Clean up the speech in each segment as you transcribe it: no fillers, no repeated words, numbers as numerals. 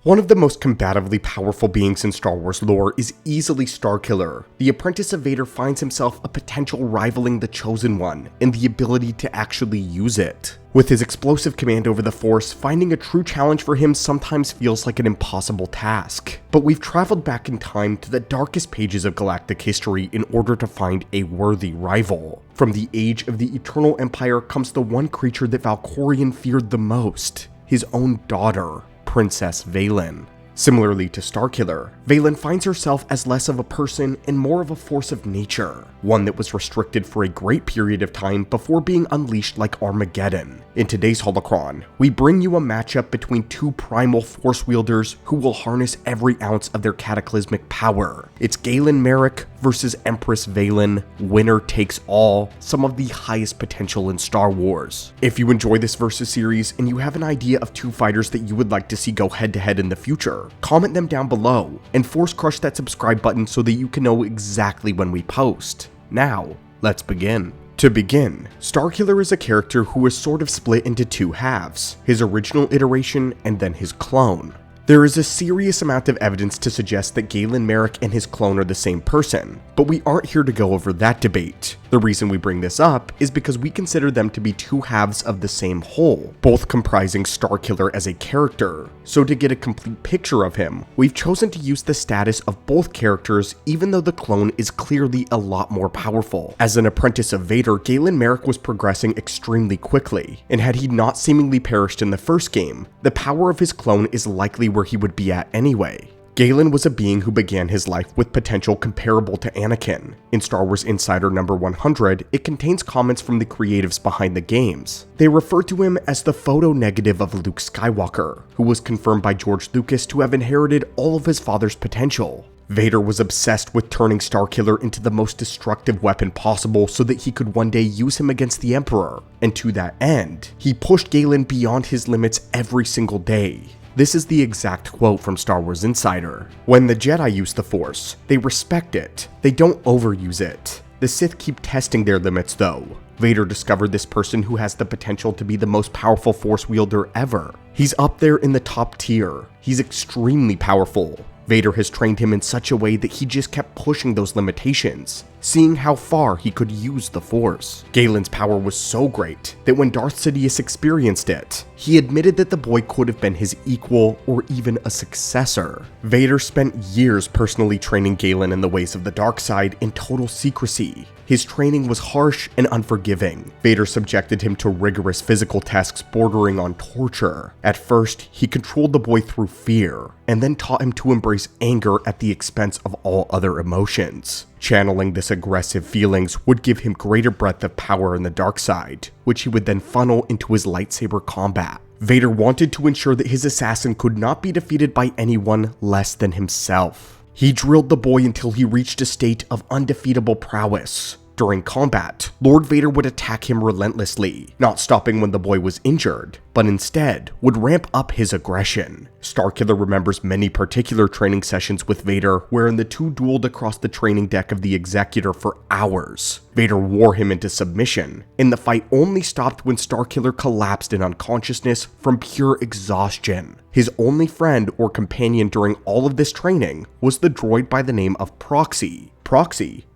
One of the most combatively powerful beings in Star Wars lore is easily Starkiller. The apprentice of Vader finds himself a potential rivaling the Chosen One in the ability to actually use it. With his explosive command over the Force, finding a true challenge for him sometimes feels like an impossible task. But we've traveled back in time to the darkest pages of galactic history in order to find a worthy rival. From the age of the Eternal Empire comes the one creature that Valkorion feared the most, his own daughter, Empress Vaylin. Similarly to Starkiller, Vaylin finds herself as less of a person and more of a force of nature, one that was restricted for a great period of time before being unleashed like Armageddon. In today's holocron, we bring you a matchup between two primal force wielders who will harness every ounce of their cataclysmic power. It's Galen Marek versus Empress Vaylin, winner takes all, some of the highest potential in Star Wars. If you enjoy this versus series and you have an idea of two fighters that you would like to see go head to head in the future, comment them down below and force crush that subscribe button so that you can know exactly when we post. Now, let's begin. To begin, Starkiller is a character who is sort of split into two halves, his original iteration and then his clone. There is a serious amount of evidence to suggest that Galen Marek and his clone are the same person, but we aren't here to go over that debate. The reason we bring this up is because we consider them to be two halves of the same whole, both comprising Starkiller as a character. So to get a complete picture of him, we've chosen to use the status of both characters even though the clone is clearly a lot more powerful. As an apprentice of Vader, Galen Marek was progressing extremely quickly, and had he not seemingly perished in the first game, the power of his clone is likely where he would be at anyway. Galen was a being who began his life with potential comparable to Anakin. In Star Wars Insider number 100, it contains comments from the creatives behind the games. They refer to him as the photo negative of Luke Skywalker, who was confirmed by George Lucas to have inherited all of his father's potential. Vader was obsessed with turning Starkiller into the most destructive weapon possible so that he could one day use him against the Emperor, and to that end, he pushed Galen beyond his limits every single day. This is the exact quote from Star Wars Insider. When the Jedi use the Force, they respect it. They don't overuse it. The Sith keep testing their limits though. Vader discovered this person who has the potential to be the most powerful Force wielder ever. He's up there in the top tier. He's extremely powerful. Vader has trained him in such a way that he just kept pushing those limitations, seeing how far he could use the Force. Galen's power was so great that when Darth Sidious experienced it, he admitted that the boy could have been his equal or even a successor. Vader spent years personally training Galen in the ways of the dark side in total secrecy. His training was harsh and unforgiving. Vader subjected him to rigorous physical tests bordering on torture. At first, he controlled the boy through fear, and then taught him to embrace anger at the expense of all other emotions. Channeling this aggressive feelings would give him greater breadth of power in the dark side, which he would then funnel into his lightsaber combat. Vader wanted to ensure that his assassin could not be defeated by anyone less than himself. He drilled the boy until he reached a state of undefeatable prowess. During combat, Lord Vader would attack him relentlessly, not stopping when the boy was injured, but instead would ramp up his aggression. Starkiller remembers many particular training sessions with Vader wherein the two dueled across the training deck of the Executor for hours. Vader wore him into submission, and the fight only stopped when Starkiller collapsed in unconsciousness from pure exhaustion. His only friend or companion during all of this training was the droid by the name of Proxy,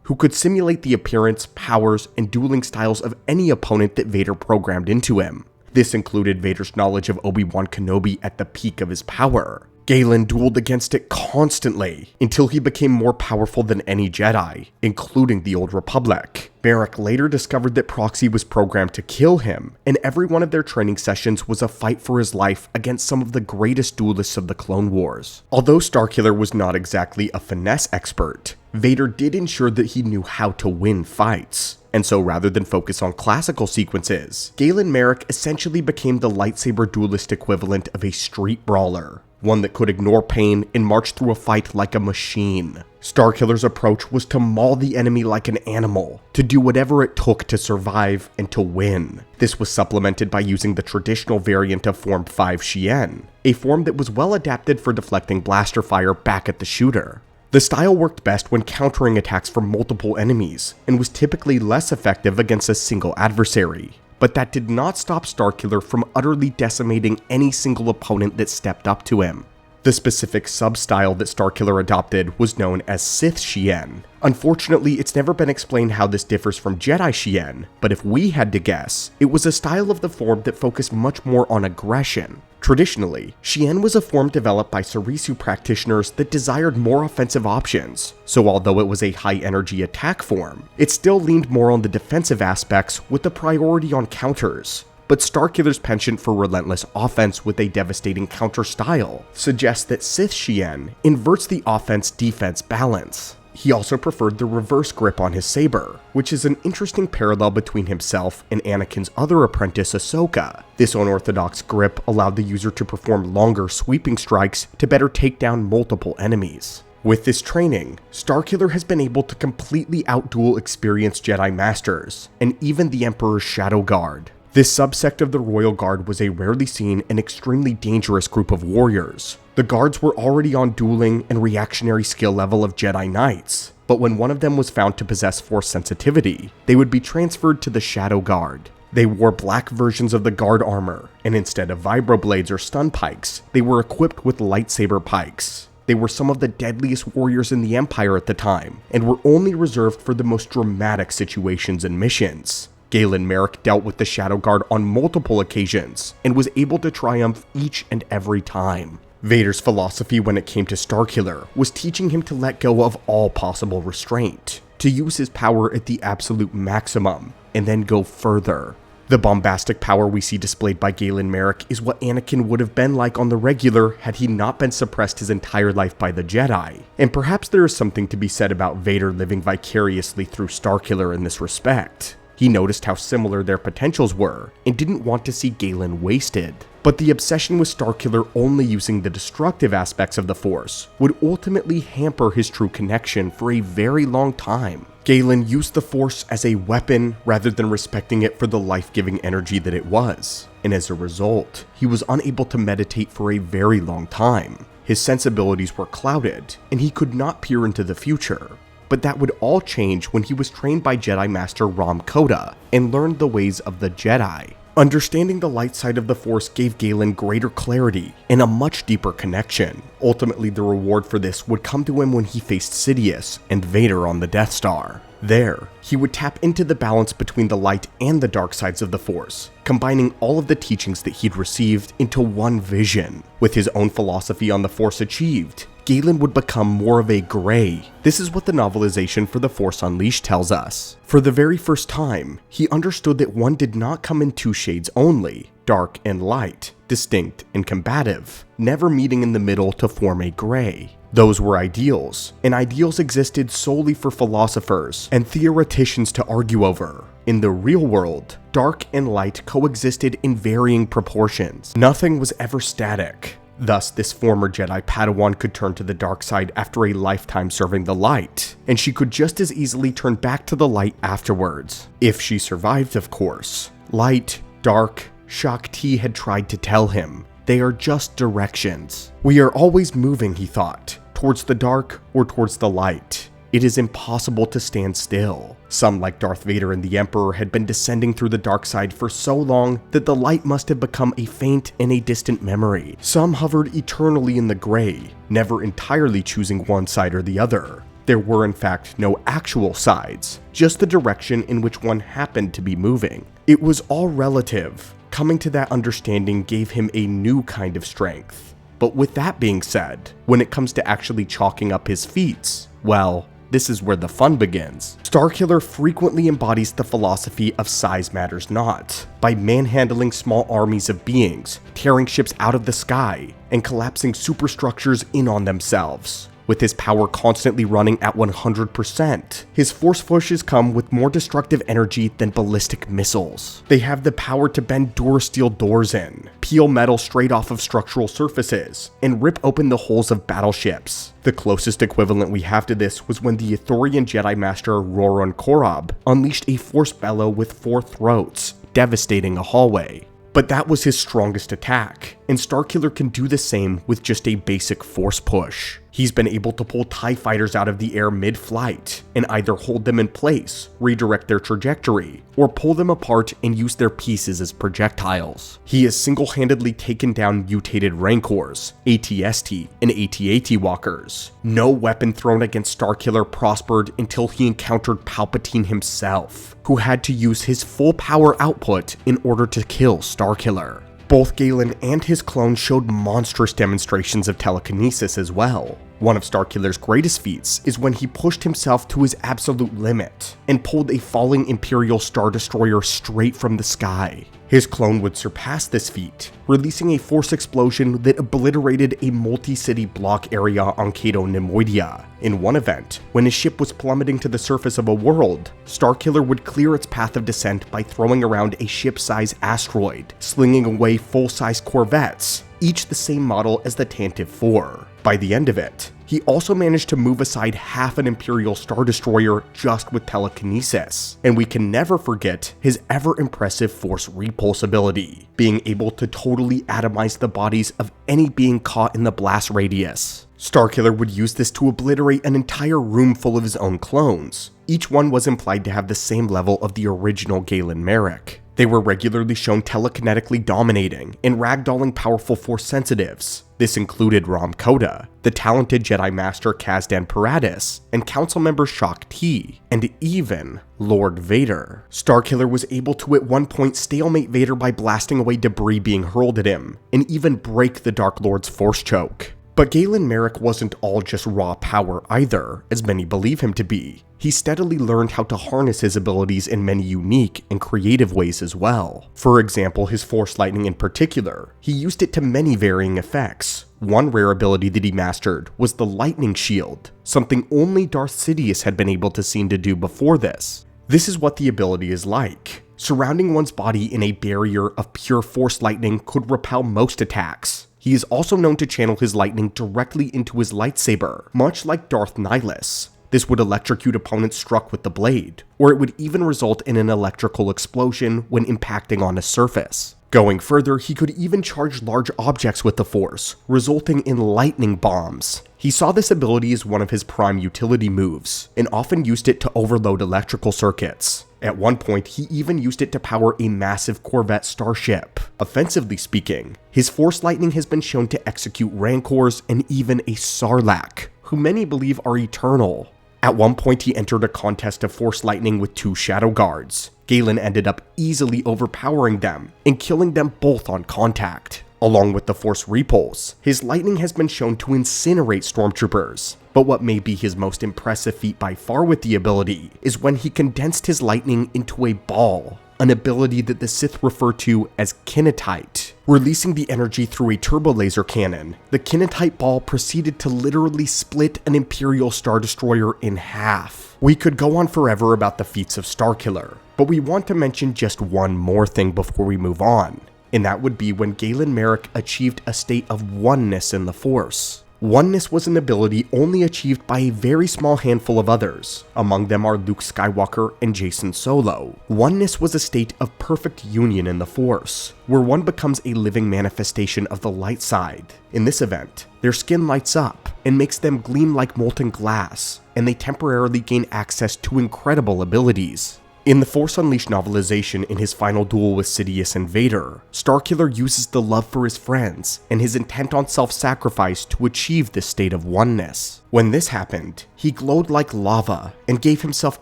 who could simulate the appearance, powers, and dueling styles of any opponent that Vader programmed into him. This included Vader's knowledge of Obi-Wan Kenobi at the peak of his power. Galen dueled against it constantly until he became more powerful than any Jedi, including the Old Republic. Marek later discovered that Proxy was programmed to kill him, and every one of their training sessions was a fight for his life against some of the greatest duelists of the Clone Wars. Although Starkiller was not exactly a finesse expert, Vader did ensure that he knew how to win fights. And so rather than focus on classical sequences, Galen Marek essentially became the lightsaber duelist equivalent of a street brawler, one that could ignore pain and march through a fight like a machine. Starkiller's approach was to maul the enemy like an animal, to do whatever it took to survive and to win. This was supplemented by using the traditional variant of Form 5 Xian, a form that was well adapted for deflecting blaster fire back at the shooter. The style worked best when countering attacks from multiple enemies, and was typically less effective against a single adversary. But that did not stop Starkiller from utterly decimating any single opponent that stepped up to him. The specific sub-style that Starkiller adopted was known as Sith Shien. Unfortunately, it's never been explained how this differs from Jedi Shien, but if we had to guess, it was a style of the form that focused much more on aggression. Traditionally, Shien was a form developed by Surisu practitioners that desired more offensive options, so although it was a high-energy attack form, it still leaned more on the defensive aspects with the priority on counters. But Starkiller's penchant for relentless offense with a devastating counter style suggests that Sith Shien inverts the offense-defense balance. He also preferred the reverse grip on his saber, which is an interesting parallel between himself and Anakin's other apprentice Ahsoka. This unorthodox grip allowed the user to perform longer sweeping strikes to better take down multiple enemies. With this training, Starkiller has been able to completely outduel experienced Jedi Masters, and even the Emperor's Shadow Guard. This subsect of the Royal Guard was a rarely seen and extremely dangerous group of warriors. The guards were already on dueling and reactionary skill level of Jedi Knights, but when one of them was found to possess Force sensitivity, they would be transferred to the Shadow Guard. They wore black versions of the guard armor, and instead of vibroblades or stun pikes, they were equipped with lightsaber pikes. They were some of the deadliest warriors in the Empire at the time, and were only reserved for the most dramatic situations and missions. Galen Marek dealt with the Shadow Guard on multiple occasions, and was able to triumph each and every time. Vader's philosophy when it came to Starkiller was teaching him to let go of all possible restraint, to use his power at the absolute maximum, and then go further. The bombastic power we see displayed by Galen Marek is what Anakin would have been like on the regular had he not been suppressed his entire life by the Jedi. And perhaps there is something to be said about Vader living vicariously through Starkiller in this respect. He noticed how similar their potentials were, and didn't want to see Galen wasted. But the obsession with Starkiller only using the destructive aspects of the Force would ultimately hamper his true connection for a very long time. Galen used the Force as a weapon rather than respecting it for the life-giving energy that it was, and as a result, he was unable to meditate for a very long time. His sensibilities were clouded, and he could not peer into the future. But that would all change when he was trained by Jedi Master Ram Koda and learned the ways of the Jedi. Understanding the light side of the Force gave Galen greater clarity and a much deeper connection. Ultimately, the reward for this would come to him when he faced Sidious and Vader on the Death Star. There, he would tap into the balance between the light and the dark sides of the Force, combining all of the teachings that he'd received into one vision. With his own philosophy on the Force achieved, Galen would become more of a gray. This is what the novelization for The Force Unleashed tells us. For the very first time, he understood that one did not come in two shades only, dark and light, distinct and combative, never meeting in the middle to form a gray. Those were ideals, and ideals existed solely for philosophers and theoreticians to argue over. In the real world, dark and light coexisted in varying proportions. Nothing was ever static. Thus, this former Jedi Padawan could turn to the dark side after a lifetime serving the light, and she could just as easily turn back to the light afterwards. If she survived, of course. Light, dark, Shakti had tried to tell him. They are just directions. We are always moving, he thought, towards the dark or towards the light. It is impossible to stand still. Some, like Darth Vader and the Emperor, had been descending through the dark side for so long that the light must have become a faint and a distant memory. Some hovered eternally in the gray, never entirely choosing one side or the other. There were in fact no actual sides, just the direction in which one happened to be moving. It was all relative. Coming to that understanding gave him a new kind of strength. But with that being said, when it comes to actually chalking up his feats, well, this is where the fun begins. Starkiller frequently embodies the philosophy of size matters not, by manhandling small armies of beings, tearing ships out of the sky, and collapsing superstructures in on themselves. With his power constantly running at 100%, his force pushes come with more destructive energy than ballistic missiles. They have the power to bend durasteel doors in, peel metal straight off of structural surfaces, and rip open the hulls of battleships. The closest equivalent we have to this was when the Ithorian Jedi Master Roron Korob unleashed a force bellow with 4 throats, devastating a hallway. But that was his strongest attack. and Starkiller can do the same with just a basic force push. He's been able to pull TIE fighters out of the air mid-flight and either hold them in place, redirect their trajectory, or pull them apart and use their pieces as projectiles. He has single-handedly taken down mutated Rancors, AT-ST, and AT-AT walkers. No weapon thrown against Starkiller prospered until he encountered Palpatine himself, who had to use his full power output in order to kill Starkiller. Both Galen and his clone showed monstrous demonstrations of telekinesis as well. One of Starkiller's greatest feats is when he pushed himself to his absolute limit and pulled a falling Imperial Star Destroyer straight from the sky. His clone would surpass this feat, releasing a force explosion that obliterated a multi-city block area on Cato Nemoidia. In one event, when his ship was plummeting to the surface of a world, Starkiller would clear its path of descent by throwing around a ship-size asteroid, slinging away full-size corvettes, each the same model as the Tantive 4. By the end of it, he also managed to move aside half an Imperial Star Destroyer just with telekinesis, and we can never forget his ever-impressive force repulse ability, being able to totally atomize the bodies of any being caught in the blast radius. Starkiller would use this to obliterate an entire room full of his own clones. Each one was implied to have the same level of the original Galen Marek. They were regularly shown telekinetically dominating and ragdolling powerful force sensitives. This included Rom Koda, the talented Jedi Master Kazdan Paratus, and Council member Shaak Ti, and even Lord Vader. Starkiller was able to at one point stalemate Vader by blasting away debris being hurled at him, and even break the Dark Lord's force choke. But Galen Marek wasn't all just raw power either, as many believe him to be. He steadily learned how to harness his abilities in many unique and creative ways as well. For example, his Force Lightning in particular, he used it to many varying effects. One rare ability that he mastered was the Lightning Shield, something only Darth Sidious had been able to seem to do before this. This is what the ability is like. Surrounding one's body in a barrier of pure Force Lightning could repel most attacks. He is also known to channel his lightning directly into his lightsaber, much like Darth Nihilus. This would electrocute opponents struck with the blade, or it would even result in an electrical explosion when impacting on a surface. Going further, he could even charge large objects with the Force, resulting in lightning bombs. He saw this ability as one of his prime utility moves, and often used it to overload electrical circuits. At one point, he even used it to power a massive Corvette starship. Offensively speaking, his Force Lightning has been shown to execute Rancors and even a Sarlacc, who many believe are eternal. At one point, he entered a contest of Force Lightning with 2 Shadow Guards. Galen ended up easily overpowering them and killing them both on contact. Along with the Force Repulse, his lightning has been shown to incinerate stormtroopers. But what may be his most impressive feat by far with the ability is when he condensed his lightning into a ball, an ability that the Sith refer to as kinetite. Releasing the energy through a turbo laser cannon, the kinetite ball proceeded to literally split an Imperial Star Destroyer in half. We could go on forever about the feats of Starkiller, but we want to mention just one more thing before we move on, and that would be when Galen Marek achieved a state of oneness in the Force. Oneness was an ability only achieved by a very small handful of others. Among them are Luke Skywalker and Jacen Solo. Oneness was a state of perfect union in the Force, where one becomes a living manifestation of the light side. In this event, their skin lights up and makes them gleam like molten glass, and they temporarily gain access to incredible abilities. In the Force Unleashed novelization in his final duel with Sidious and Vader, Starkiller uses the love for his friends and his intent on self-sacrifice to achieve this state of oneness. When this happened, he glowed like lava and gave himself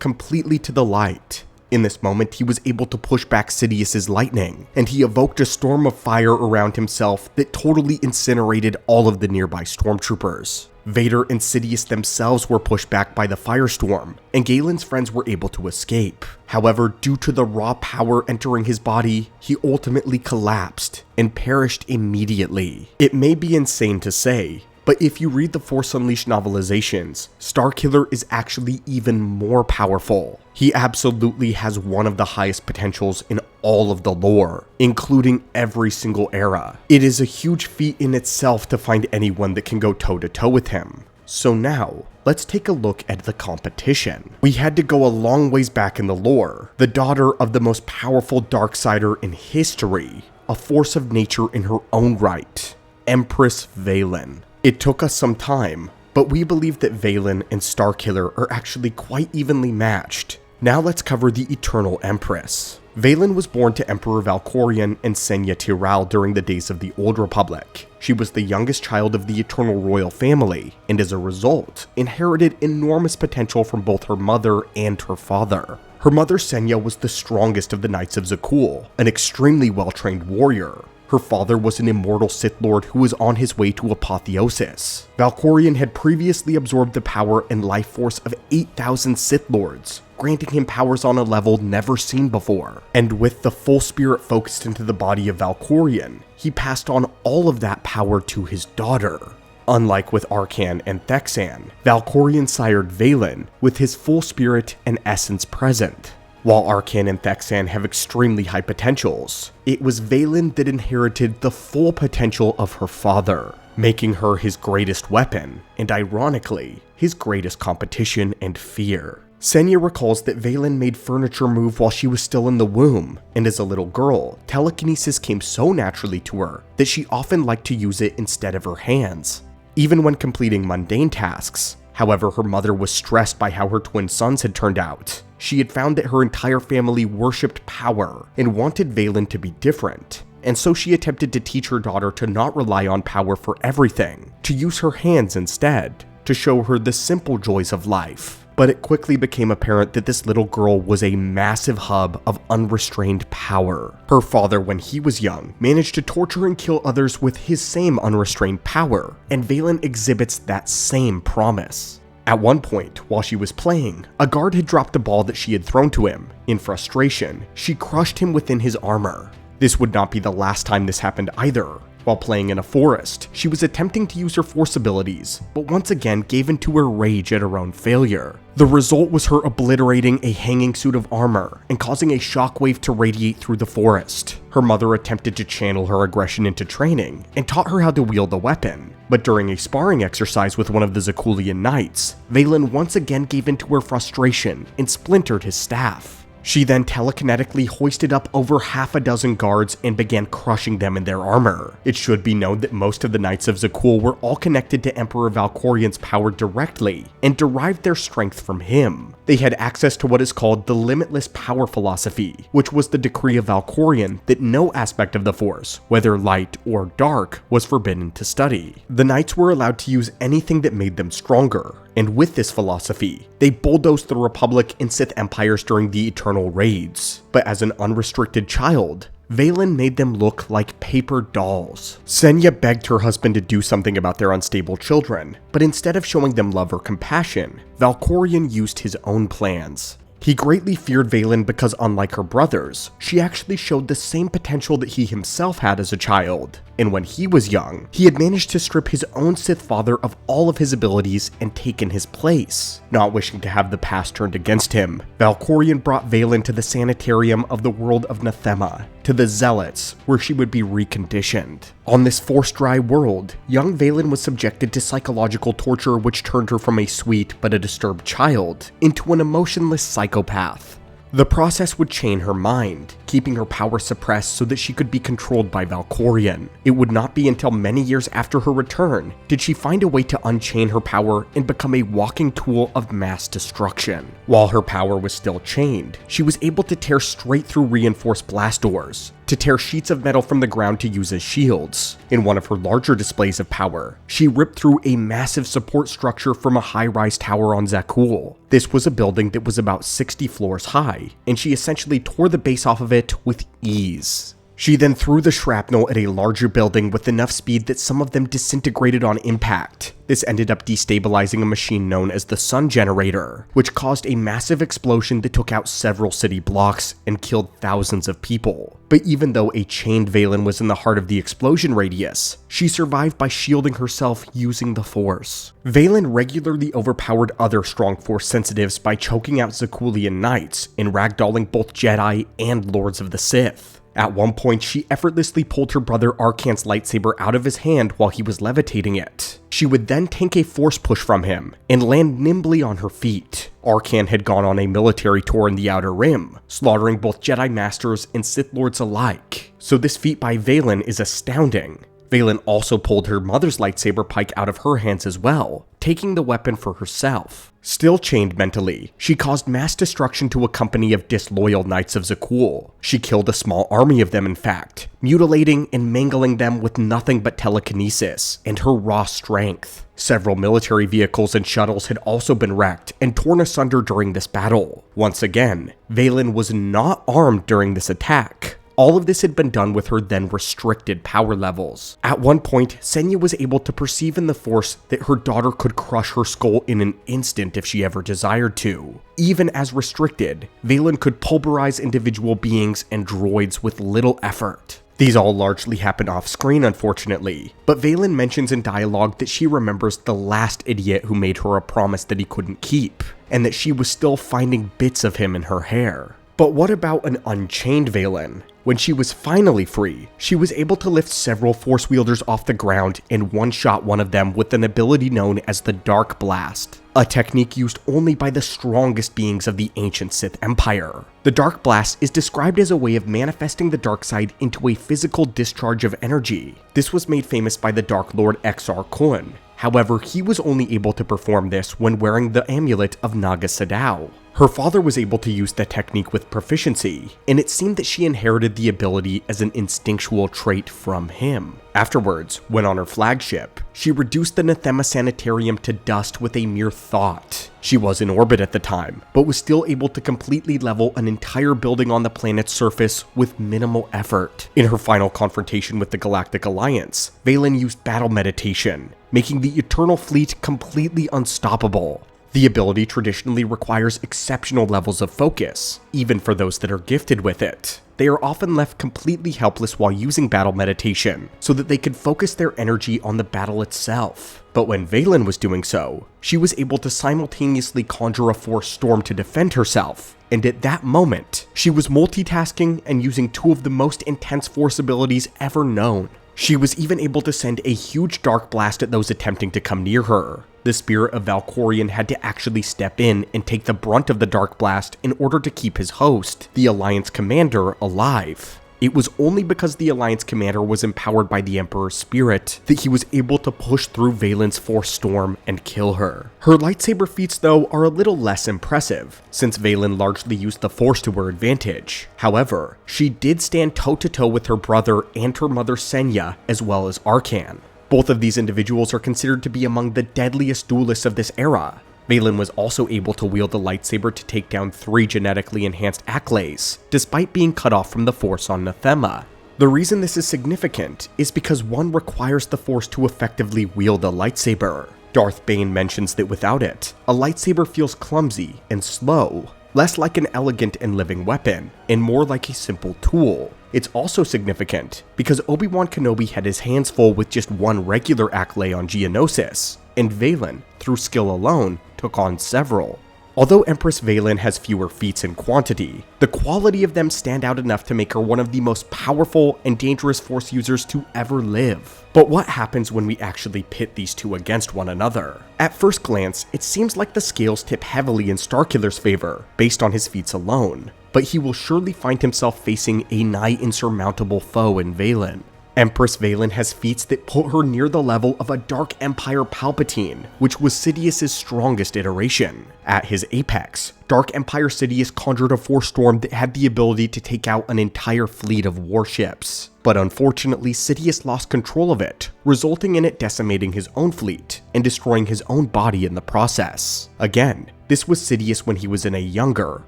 completely to the light. In this moment, he was able to push back Sidious's lightning, and he evoked a storm of fire around himself that totally incinerated all of the nearby stormtroopers. Vader and Sidious themselves were pushed back by the firestorm, and Galen's friends were able to escape. However, due to the raw power entering his body, he ultimately collapsed and perished immediately. It may be insane to say, but if you read the Force Unleashed novelizations, Starkiller is actually even more powerful. He absolutely has one of the highest potentials in all of the lore, including every single era. It is a huge feat in itself to find anyone that can go toe-to-toe with him. So now, let's take a look at the competition. We had to go a long ways back in the lore. The daughter of the most powerful Darksider in history, a force of nature in her own right, Empress Vaylin. It took us some time, but we believe that Vaylin and Starkiller are actually quite evenly matched. Now let's cover the Eternal Empress. Vaylin was born to Emperor Valkorion and Senya Tiral during the days of the Old Republic. She was the youngest child of the Eternal Royal family, and as a result, inherited enormous potential from both her mother and her father. Her mother Senya was the strongest of the Knights of Zakul, an extremely well-trained warrior. Her father was an immortal Sith Lord who was on his way to apotheosis. Valkorion had previously absorbed the power and life force of 8,000 Sith Lords, granting him powers on a level never seen before. And with the full spirit focused into the body of Valkorion, he passed on all of that power to his daughter. Unlike with Arcan and Thexan, Valkorion sired Vaylin with his full spirit and essence present. While Arcan and Thexan have extremely high potentials, it was Vaylin that inherited the full potential of her father, making her his greatest weapon, and ironically, his greatest competition and fear. Senya recalls that Vaylin made furniture move while she was still in the womb, and as a little girl, telekinesis came so naturally to her that she often liked to use it instead of her hands, even when completing mundane tasks. However, her mother was stressed by how her twin sons had turned out. She had found that her entire family worshipped power and wanted Vaylin to be different, and so she attempted to teach her daughter to not rely on power for everything, to use her hands instead, to show her the simple joys of life. But it quickly became apparent that this little girl was a massive hub of unrestrained power. Her father, when he was young, managed to torture and kill others with his same unrestrained power, and Vaylin exhibits that same promise. At one point, while she was playing, a guard had dropped a ball that she had thrown to him. In frustration, she crushed him within his armor. This would not be the last time this happened either. While playing in a forest, she was attempting to use her force abilities, but once again gave into her rage at her own failure. The result was her obliterating a hanging suit of armor and causing a shockwave to radiate through the forest. Her mother attempted to channel her aggression into training and taught her how to wield the weapon. But during a sparring exercise with one of the Zakulian knights, Vaylin once again gave into her frustration and splintered his staff. She then telekinetically hoisted up over half a dozen guards and began crushing them in their armor. It should be known that most of the Knights of Zakul were all connected to Emperor Valkorion's power directly and derived their strength from him. They had access to what is called the limitless power philosophy, which was the decree of Valkorion that no aspect of the Force, whether light or dark, was forbidden to study. The Knights were allowed to use anything that made them stronger, and with this philosophy, they bulldozed the Republic and Sith empires during the Eternal Raids. But as an unrestricted child, Vaylin made them look like paper dolls. Senya begged her husband to do something about their unstable children, but instead of showing them love or compassion, Valkorion used his own plans. He greatly feared Vaylin because, unlike her brothers, she actually showed the same potential that he himself had as a child. And when he was young, he had managed to strip his own Sith father of all of his abilities and taken his place. Not wishing to have the past turned against him, Valkorion brought Vaylin to the sanitarium of the world of Nathema, to the Zealots, where she would be reconditioned. On this Force-dry world, young Vaylin was subjected to psychological torture which turned her from a sweet but a disturbed child into an emotionless psychopath. The process would chain her mind, keeping her power suppressed so that she could be controlled by Valkorion. It would not be until many years after her return did she find a way to unchain her power and become a walking tool of mass destruction. While her power was still chained, she was able to tear straight through reinforced blast doors, to tear sheets of metal from the ground to use as shields. In one of her larger displays of power, she ripped through a massive support structure from a high-rise tower on Zakul. This was a building that was about 60 floors high, and she essentially tore the base off of it with ease. She then threw the shrapnel at a larger building with enough speed that some of them disintegrated on impact. This ended up destabilizing a machine known as the Sun Generator, which caused a massive explosion that took out several city blocks and killed thousands of people. But even though a chained Vaylin was in the heart of the explosion radius, she survived by shielding herself using the Force. Vaylin regularly overpowered other strong Force sensitives by choking out Zakulian knights and ragdolling both Jedi and Lords of the Sith. At one point, she effortlessly pulled her brother Arcan's lightsaber out of his hand while he was levitating it. She would then tank a force push from him and land nimbly on her feet. Arcan had gone on a military tour in the Outer Rim, slaughtering both Jedi Masters and Sith Lords alike, so this feat by Vaylin is astounding. Vaylin also pulled her mother's lightsaber pike out of her hands as well, taking the weapon for herself. Still chained mentally, she caused mass destruction to a company of disloyal Knights of Zakul. She killed a small army of them in fact, mutilating and mangling them with nothing but telekinesis and her raw strength. Several military vehicles and shuttles had also been wrecked and torn asunder during this battle. Once again, Vaylin was not armed during this attack. All of this had been done with her then restricted power levels. At one point, Senya was able to perceive in the Force that her daughter could crush her skull in an instant if she ever desired to. Even as restricted, Vaylin could pulverize individual beings and droids with little effort. These all largely happen off screen, unfortunately, but Vaylin mentions in dialogue that she remembers the last idiot who made her a promise that he couldn't keep, and that she was still finding bits of him in her hair. But what about an unchained Vaylin? When she was finally free, she was able to lift several Force wielders off the ground and one-shot one of them with an ability known as the Dark Blast, a technique used only by the strongest beings of the ancient Sith Empire. The Dark Blast is described as a way of manifesting the dark side into a physical discharge of energy. This was made famous by the Dark Lord Exar Kun. However, he was only able to perform this when wearing the amulet of Naga Sadow. Her father was able to use the technique with proficiency, and it seemed that she inherited the ability as an instinctual trait from him. Afterwards, when on her flagship, she reduced the Nathema Sanitarium to dust with a mere thought. She was in orbit at the time, but was still able to completely level an entire building on the planet's surface with minimal effort. In her final confrontation with the Galactic Alliance, Vaylin used battle meditation, making the Eternal Fleet completely unstoppable. The ability traditionally requires exceptional levels of focus, even for those that are gifted with it. They are often left completely helpless while using battle meditation, so that they could focus their energy on the battle itself. But when Vaylin was doing so, she was able to simultaneously conjure a force storm to defend herself, and at that moment, she was multitasking and using two of the most intense force abilities ever known. She was even able to send a huge dark blast at those attempting to come near her. The spirit of Valkorion had to actually step in and take the brunt of the dark blast in order to keep his host, the Alliance commander, alive. It was only because the Alliance commander was empowered by the Emperor's spirit that he was able to push through Vaylin's force storm and kill her. Her lightsaber feats, though, are a little less impressive, since Vaylin largely used the Force to her advantage. However, she did stand toe-to-toe with her brother and her mother Senya, as well as Arcan. Both of these individuals are considered to be among the deadliest duelists of this era. Vaylin was also able to wield the lightsaber to take down 3 genetically enhanced Acklays, despite being cut off from the Force on Nathema. The reason this is significant is because one requires the Force to effectively wield a lightsaber. Darth Bane mentions that without it, a lightsaber feels clumsy and slow, less like an elegant and living weapon, and more like a simple tool. It's also significant because Obi-Wan Kenobi had his hands full with just one regular Acklay on Geonosis, and Vaylin, through skill alone, took on several. Although Empress Vaylin has fewer feats in quantity, the quality of them stand out enough to make her one of the most powerful and dangerous Force users to ever live. But what happens when we actually pit these two against one another? At first glance, it seems like the scales tip heavily in Starkiller's favor, based on his feats alone, but he will surely find himself facing a nigh insurmountable foe in Vaylin. Empress Vaylin has feats that put her near the level of a Dark Empire Palpatine, which was Sidious's strongest iteration. At his apex, Dark Empire Sidious conjured a Force storm that had the ability to take out an entire fleet of warships. But unfortunately, Sidious lost control of it, resulting in it decimating his own fleet and destroying his own body in the process. Again, this was Sidious when he was in a younger,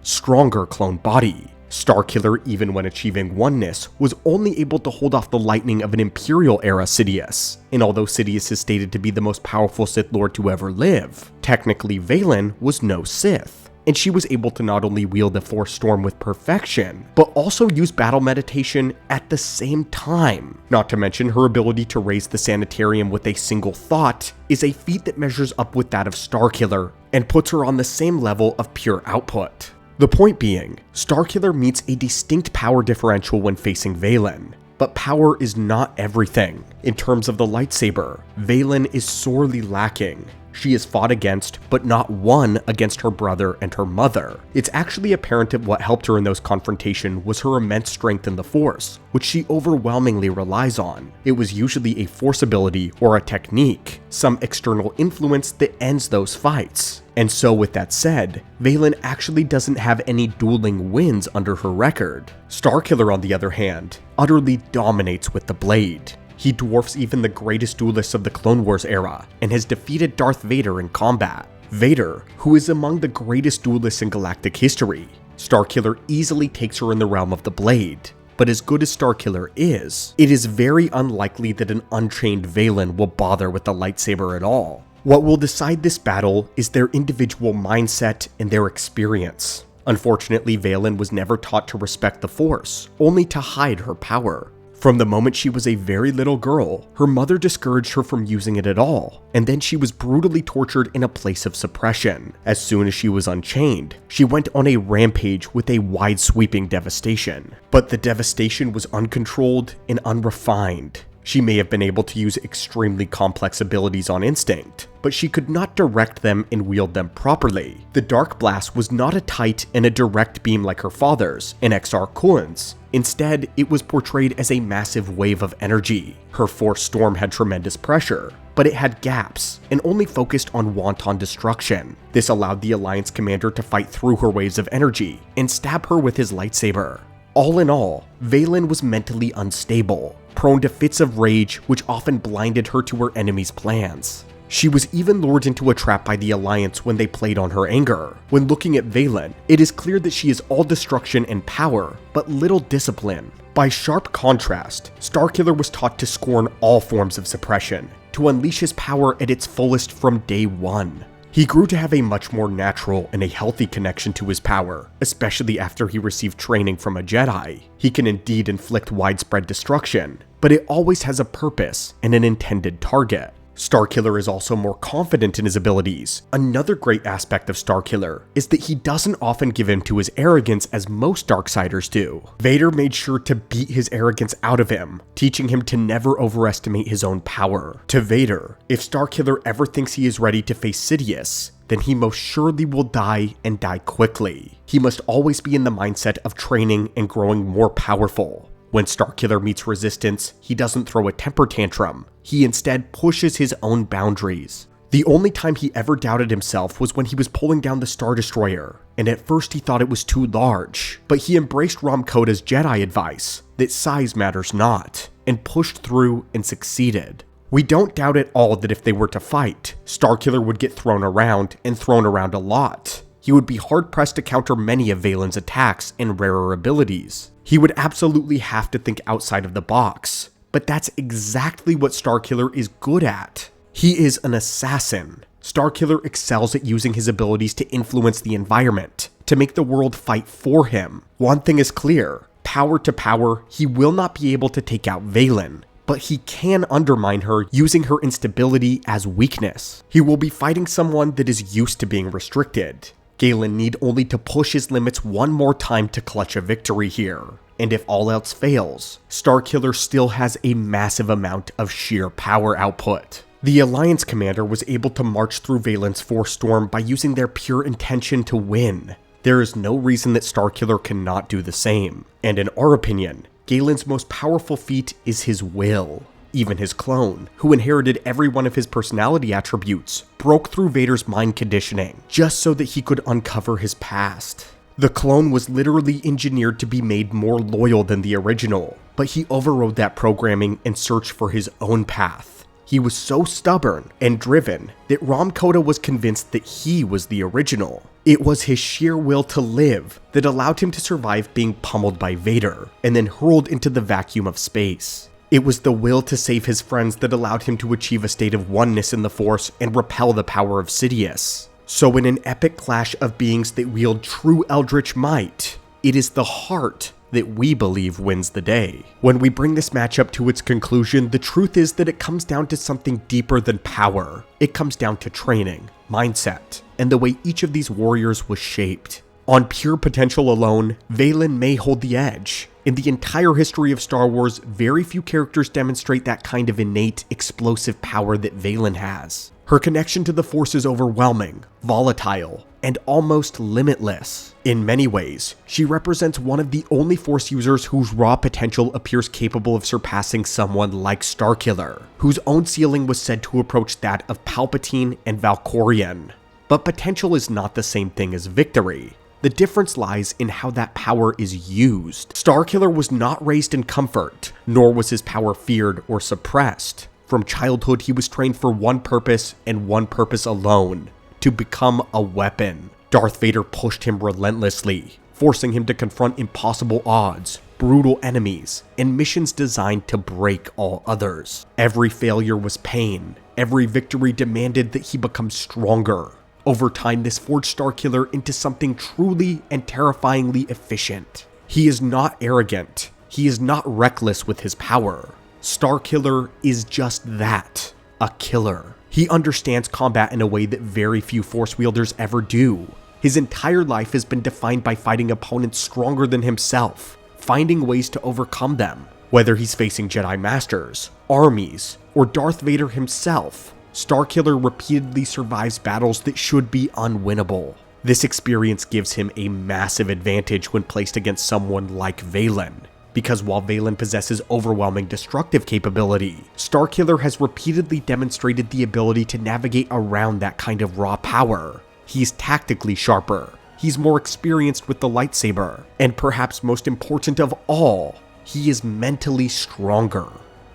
stronger clone body. Starkiller, even when achieving oneness, was only able to hold off the lightning of an Imperial-era Sidious, and although Sidious is stated to be the most powerful Sith Lord to ever live, technically Vaylin was no Sith, and she was able to not only wield the Force storm with perfection, but also use battle meditation at the same time. Not to mention her ability to raise the Sanitarium with a single thought is a feat that measures up with that of Starkiller, and puts her on the same level of pure output. The point being, Starkiller meets a distinct power differential when facing Vaylin. But power is not everything. In terms of the lightsaber, Vaylin is sorely lacking. She is fought against, but not won against her brother and her mother. It's actually apparent that what helped her in those confrontations was her immense strength in the Force, which she overwhelmingly relies on. It was usually a force ability or a technique, some external influence that ends those fights. And so with that said, Vaylin actually doesn't have any dueling wins under her record. Starkiller, on the other hand, utterly dominates with the blade. He dwarfs even the greatest duelists of the Clone Wars era, and has defeated Darth Vader in combat. Vader, who is among the greatest duelists in galactic history, Starkiller easily takes her in the realm of the blade. But as good as Starkiller is, it is very unlikely that an unchained Vaylin will bother with the lightsaber at all. What will decide this battle is their individual mindset and their experience. Unfortunately, Vaylin was never taught to respect the Force, only to hide her power. From the moment she was a very little girl, her mother discouraged her from using it at all, and then she was brutally tortured in a place of suppression. As soon as she was unchained, she went on a rampage with a wide-sweeping devastation. But the devastation was uncontrolled and unrefined. She may have been able to use extremely complex abilities on instinct, but she could not direct them and wield them properly. The Dark Blast was not a tight and a direct beam like her father's, in XR Kun's. Instead, it was portrayed as a massive wave of energy. Her Force Storm had tremendous pressure, but it had gaps, and only focused on wanton destruction. This allowed the Alliance commander to fight through her waves of energy, and stab her with his lightsaber. All in all, Vaylin was mentally unstable, prone to fits of rage which often blinded her to her enemy's plans. She was even lured into a trap by the Alliance when they played on her anger. When looking at Vaylin, it is clear that she is all destruction and power, but little discipline. By sharp contrast, Starkiller was taught to scorn all forms of suppression, to unleash his power at its fullest from day one. He grew to have a much more natural and a healthy connection to his power, especially after he received training from a Jedi. He can indeed inflict widespread destruction, but it always has a purpose and an intended target. Starkiller is also more confident in his abilities. Another great aspect of Starkiller is that he doesn't often give in to his arrogance as most Darksiders do. Vader made sure to beat his arrogance out of him, teaching him to never overestimate his own power. To Vader, if Starkiller ever thinks he is ready to face Sidious, then he most surely will die and die quickly. He must always be in the mindset of training and growing more powerful. When Starkiller meets resistance, he doesn't throw a temper tantrum. He instead pushes his own boundaries. The only time he ever doubted himself was when he was pulling down the Star Destroyer, and at first he thought it was too large. But he embraced Rom Koda's Jedi advice that size matters not, and pushed through and succeeded. We don't doubt at all that if they were to fight, Starkiller would get thrown around, and thrown around a lot. He would be hard-pressed to counter many of Vaylin's attacks and rarer abilities. He would absolutely have to think outside of the box. But that's exactly what Starkiller is good at. He is an assassin. Starkiller excels at using his abilities to influence the environment, to make the world fight for him. One thing is clear, power to power, he will not be able to take out Vaylin, but he can undermine her using her instability as weakness. He will be fighting someone that is used to being restricted. Galen need only to push his limits one more time to clutch a victory here. And if all else fails, Starkiller still has a massive amount of sheer power output. The Alliance commander was able to march through Vaylin's Force Storm by using their pure intention to win. There is no reason that Starkiller cannot do the same. And in our opinion, Galen's most powerful feat is his will. Even his clone, who inherited every one of his personality attributes, broke through Vader's mind conditioning, just so that he could uncover his past. The clone was literally engineered to be made more loyal than the original, but he overrode that programming and searched for his own path. He was so stubborn and driven that Rom Koda was convinced that he was the original. It was his sheer will to live that allowed him to survive being pummeled by Vader, and then hurled into the vacuum of space. It was the will to save his friends that allowed him to achieve a state of oneness in the Force and repel the power of Sidious. So in an epic clash of beings that wield true eldritch might, it is the heart that we believe wins the day. When we bring this matchup to its conclusion, the truth is that it comes down to something deeper than power. It comes down to training, mindset, and the way each of these warriors was shaped. On pure potential alone, Vaylin may hold the edge. In the entire history of Star Wars, very few characters demonstrate that kind of innate, explosive power that Vaylin has. Her connection to the Force is overwhelming, volatile, and almost limitless. In many ways, she represents one of the only Force users whose raw potential appears capable of surpassing someone like Starkiller, whose own ceiling was said to approach that of Palpatine and Valkorion. But potential is not the same thing as victory. The difference lies in how that power is used. Starkiller was not raised in comfort, nor was his power feared or suppressed. From childhood, he was trained for one purpose and one purpose alone: to become a weapon. Darth Vader pushed him relentlessly, forcing him to confront impossible odds, brutal enemies, and missions designed to break all others. Every failure was pain. Every victory demanded that he become stronger. Over time, this forged Starkiller into something truly and terrifyingly efficient. He is not arrogant. He is not reckless with his power. Starkiller is just that, a killer. He understands combat in a way that very few Force wielders ever do. His entire life has been defined by fighting opponents stronger than himself, finding ways to overcome them. Whether he's facing Jedi Masters, armies, or Darth Vader himself, Starkiller repeatedly survives battles that should be unwinnable. This experience gives him a massive advantage when placed against someone like Vaylin, because while Vaylin possesses overwhelming destructive capability, Starkiller has repeatedly demonstrated the ability to navigate around that kind of raw power. He's tactically sharper, he's more experienced with the lightsaber, and perhaps most important of all, he is mentally stronger.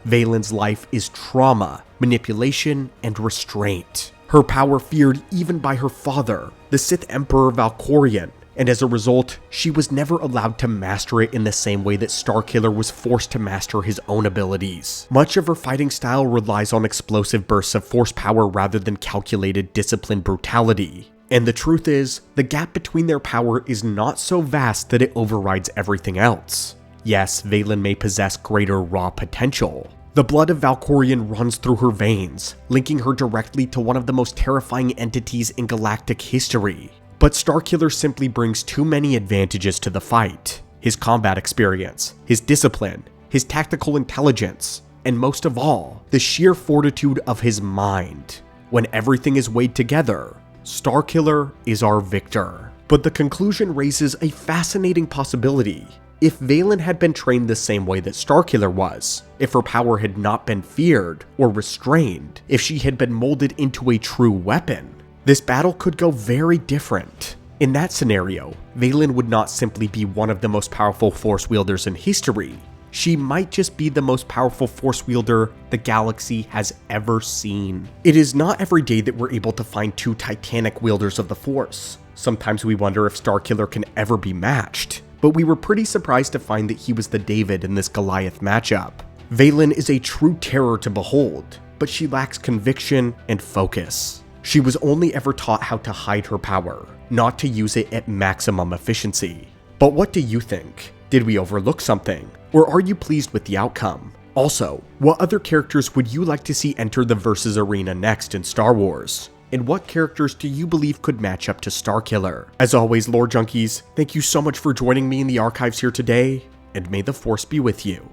Vaylin's life is trauma, manipulation, and restraint. Her power feared even by her father, the Sith Emperor Valkorion, and as a result, she was never allowed to master it in the same way that Starkiller was forced to master his own abilities. Much of her fighting style relies on explosive bursts of force power rather than calculated, disciplined brutality. And the truth is, the gap between their power is not so vast that it overrides everything else. Yes, Vaylin may possess greater raw potential. The blood of Valkorion runs through her veins, linking her directly to one of the most terrifying entities in galactic history. But Starkiller simply brings too many advantages to the fight. His combat experience, his discipline, his tactical intelligence, and most of all, the sheer fortitude of his mind. When everything is weighed together, Starkiller is our victor. But the conclusion raises a fascinating possibility. If Vaylin had been trained the same way that Starkiller was, if her power had not been feared or restrained, if she had been molded into a true weapon, this battle could go very different. In that scenario, Vaylin would not simply be one of the most powerful Force wielders in history. She might just be the most powerful Force wielder the galaxy has ever seen. It is not every day that we're able to find two titanic wielders of the Force. Sometimes we wonder if Starkiller can ever be matched, but we were pretty surprised to find that he was the David in this Goliath matchup. Vaylin is a true terror to behold, but she lacks conviction and focus. She was only ever taught how to hide her power, not to use it at maximum efficiency. But what do you think? Did we overlook something? Or are you pleased with the outcome? Also, what other characters would you like to see enter the Versus arena next in Star Wars? And what characters do you believe could match up to Starkiller? As always, lore junkies, thank you so much for joining me in the archives here today, and may the Force be with you.